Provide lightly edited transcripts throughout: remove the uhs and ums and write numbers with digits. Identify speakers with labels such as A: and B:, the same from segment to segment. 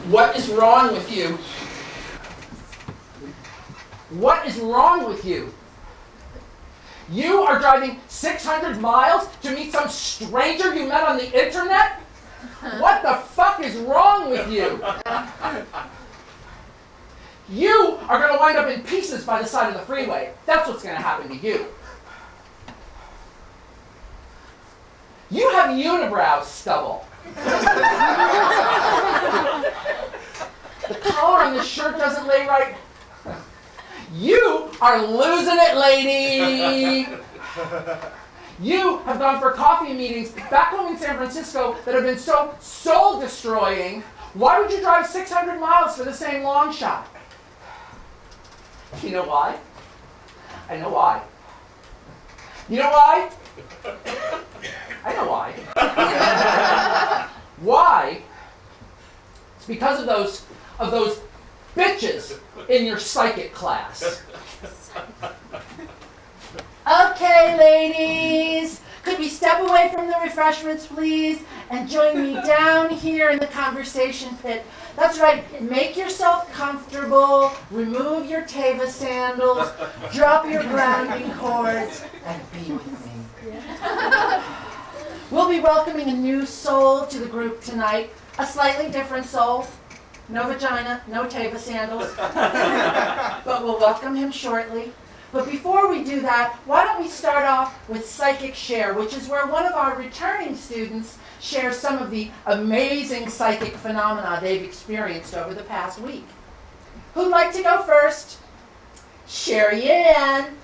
A: What is wrong with you? What is wrong with you? You are driving 600 miles to meet some stranger you met on the internet? What the fuck is wrong with you? You are going to wind up in pieces by the side of the freeway. That's what's going to happen to you. You have unibrow stubble. The collar on this shirt doesn't lay right. You are losing it, lady. You have gone for coffee meetings back home in San Francisco that have been so soul-destroying. Why would you drive 600 miles for the same long shot? You know why? I know why. You know why? I know why. Why? It's because of those bitches in your psychic class. Okay, ladies, could we step away from the refreshments, please, and join me down here in the conversation pit? That's right, make yourself comfortable, remove your Teva sandals, drop your grounding cords, and be with me. We'll be welcoming a new soul to the group tonight, a slightly different soul. No vagina, no Teva sandals, but we'll welcome him shortly. But before we do that, why don't we start off with Psychic Share, which is where one of our returning students shares some of the amazing psychic phenomena they've experienced over the past week. Who'd like to go first? Sherry Ann.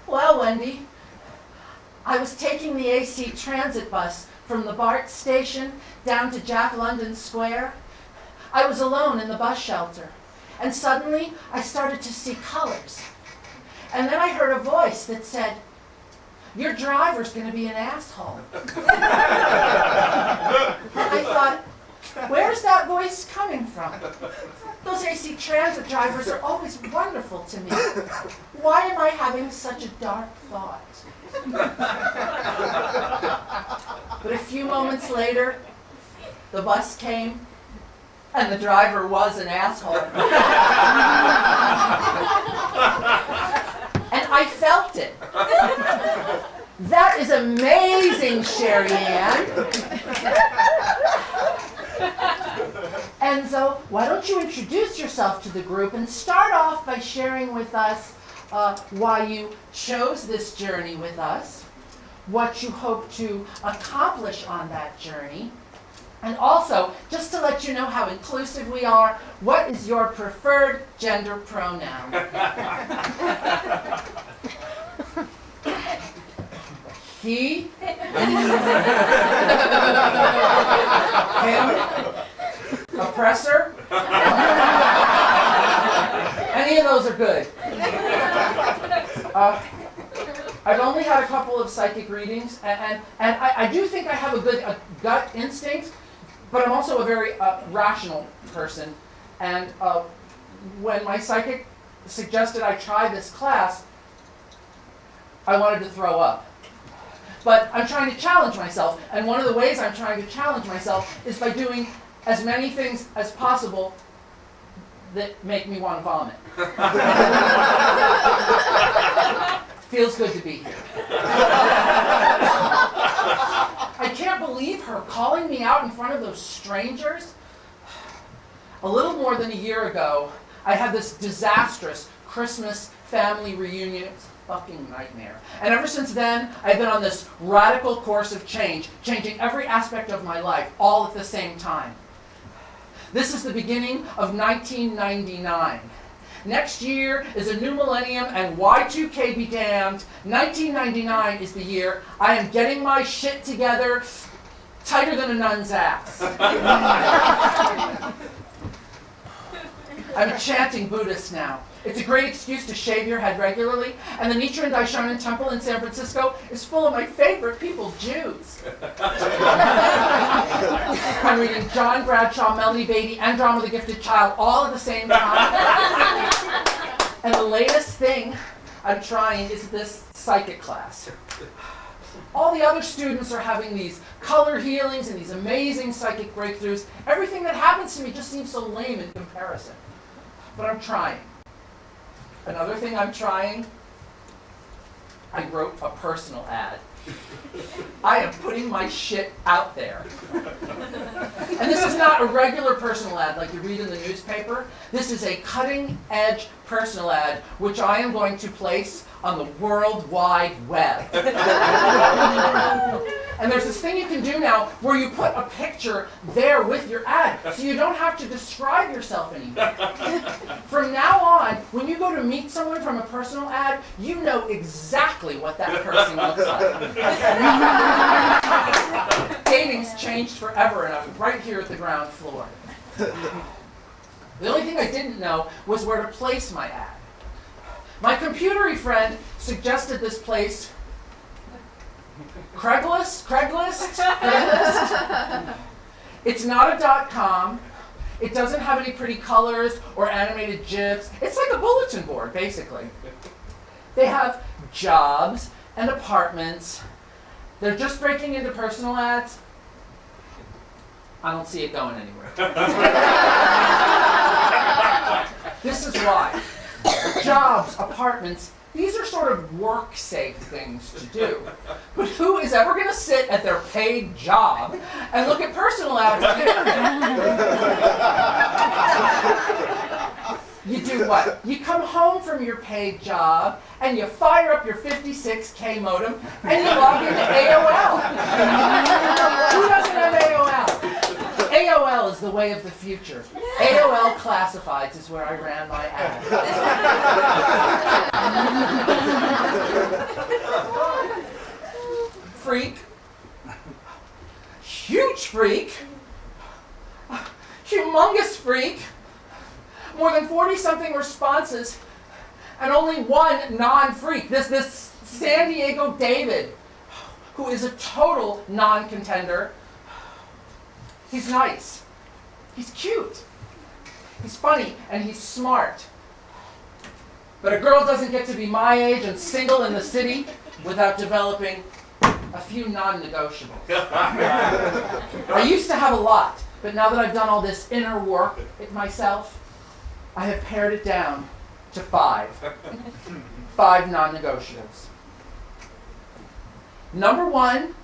A: Well, Wendy, I was taking the AC transit bus from the BART station down to Jack London Square. I was alone in the bus shelter, and suddenly I started to see colors. And then I heard a voice that said, "Your driver's going to be an asshole." I thought, where's that voice coming from? Those AC transit drivers are always wonderful to me. Why am I having such a dark thought? But a few moments later, the bus came, and the driver was an asshole. And I felt it. That is amazing, Sherry Ann. Enzo, why don't you introduce yourself to the group and start off by sharing with us why you chose this journey with us, what you hope to accomplish on that journey, and also, just to let you know how inclusive we are, what is your preferred gender pronoun? He? Him? Oppressor? Any of those are good. I've only had a couple of psychic readings, and I do think I have a good gut instinct, but I'm also a very rational person. And when my psychic suggested I try this class, I wanted to throw up. But I'm trying to challenge myself, and one of the ways I'm trying to challenge myself is by doing as many things as possible that make me want to vomit. Feels good to be here. I can't believe her calling me out in front of those strangers. A little more than a year ago, I had this disastrous Christmas family reunion. It was a fucking nightmare. And ever since then, I've been on this radical course of change, changing every aspect of my life, all at the same time. This is the beginning of 1999. Next year is a new millennium, and Y2K be damned. 1999 is the year I am getting my shit together tighter than a nun's ass. I'm a chanting Buddhist now. It's a great excuse to shave your head regularly, and the Nichiren Daishonin Temple in San Francisco is full of my favorite people, Jews. I'm reading John Bradshaw, Melanie Beattie, and Drama of the Gifted Child all at the same time. And the latest thing I'm trying is this psychic class. All the other students are having these color healings and these amazing psychic breakthroughs. Everything that happens to me just seems so lame in comparison. But I'm trying. Another thing I'm trying, I wrote a personal ad. I am putting my shit out there. And this is not a regular personal ad like you read in the newspaper. This is a cutting-edge personal ad which I am going to place on the World Wide Web. And there's this thing you can do now where you put a picture there with your ad, so you don't have to describe yourself anymore. From now on, when you go to meet someone from a personal ad, you know exactly what that person looks like. Dating's changed forever, and I'm right here at the ground floor. The only thing I didn't know was where to place my ad. My computery friend suggested this place. Craigslist? It's not a .com. It doesn't have any pretty colors or animated GIFs. It's like a bulletin board, basically. They have jobs and apartments. They're just breaking into personal ads. I don't see it going anywhere. This is why. Jobs, apartments, these are sort of work-safe things to do. But who is ever going to sit at their paid job and look at personal ads on the internet? You do what? You come home from your paid job and you fire up your 56K modem and you log into AOL. Who doesn't have AOL? AOL is the way of the future. AOL Classifieds is where I ran my ad. Freak. Huge freak. Humongous freak. More than 40-something responses and only one non-freak. This San Diego David, who is a total non-contender. He's nice. He's cute. He's funny, and he's smart. But a girl doesn't get to be my age and single in the city without developing a few non-negotiables. I used to have a lot, but now that I've done all this inner work myself, I have pared it down to 5. 5 non-negotiables. Number 1,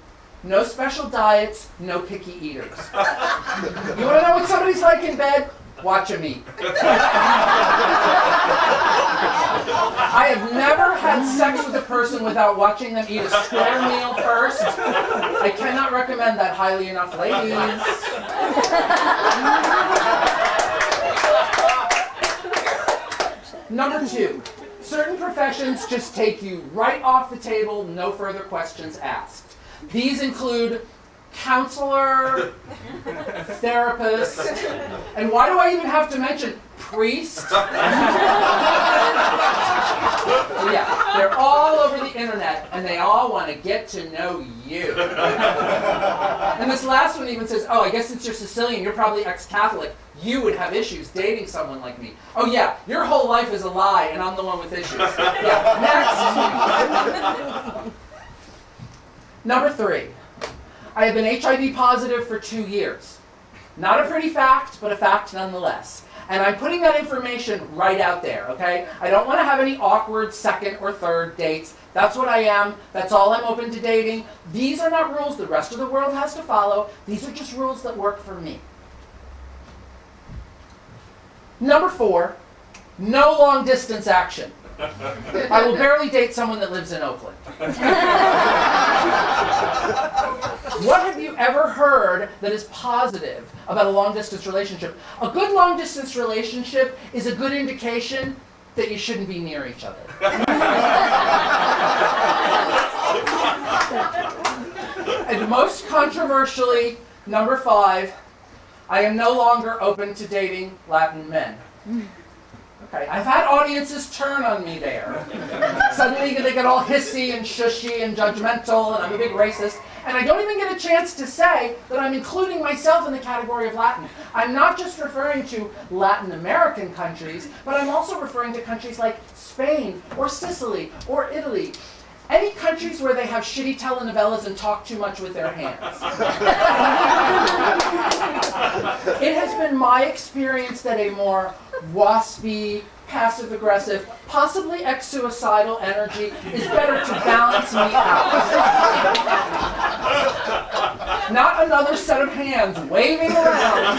A: no special diets, no picky eaters. You want to know what somebody's like in bed? Watch them eat. I have never had sex with a person without watching them eat a square meal first. I cannot recommend that highly enough, ladies. Number 2, certain professions just take you right off the table, no further questions asked. These include counselor, therapist, and why do I even have to mention priest? Yeah, they're all over the internet, and they all want to get to know you. And this last one even says, oh, I guess since you're Sicilian, you're probably ex-Catholic. You would have issues dating someone like me. Oh yeah, your whole life is a lie, and I'm the one with issues. Yeah, next. Number 3, I have been HIV positive for 2 years. Not a pretty fact, but a fact nonetheless. And I'm putting that information right out there, okay? I don't want to have any awkward second or third dates. That's what I am. That's all I'm open to dating. These are not rules the rest of the world has to follow. These are just rules that work for me. Number 4, no long distance action. I will barely date someone that lives in Oakland. What have you ever heard that is positive about a long-distance relationship? A good long-distance relationship is a good indication that you shouldn't be near each other. And most controversially, number 5, I am no longer open to dating Latin men. Okay, I've had audiences turn on me there. Suddenly they get all hissy and shushy and judgmental, and I'm a big racist. And I don't even get a chance to say that I'm including myself in the category of Latin. I'm not just referring to Latin American countries, but I'm also referring to countries like Spain or Sicily or Italy. Any countries where they have shitty telenovelas and talk too much with their hands. It has been my experience that a more waspy, passive-aggressive, possibly ex-suicidal energy is better to balance me out. Not another set of hands waving around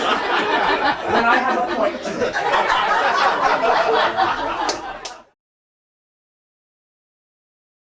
A: when I have a point to make.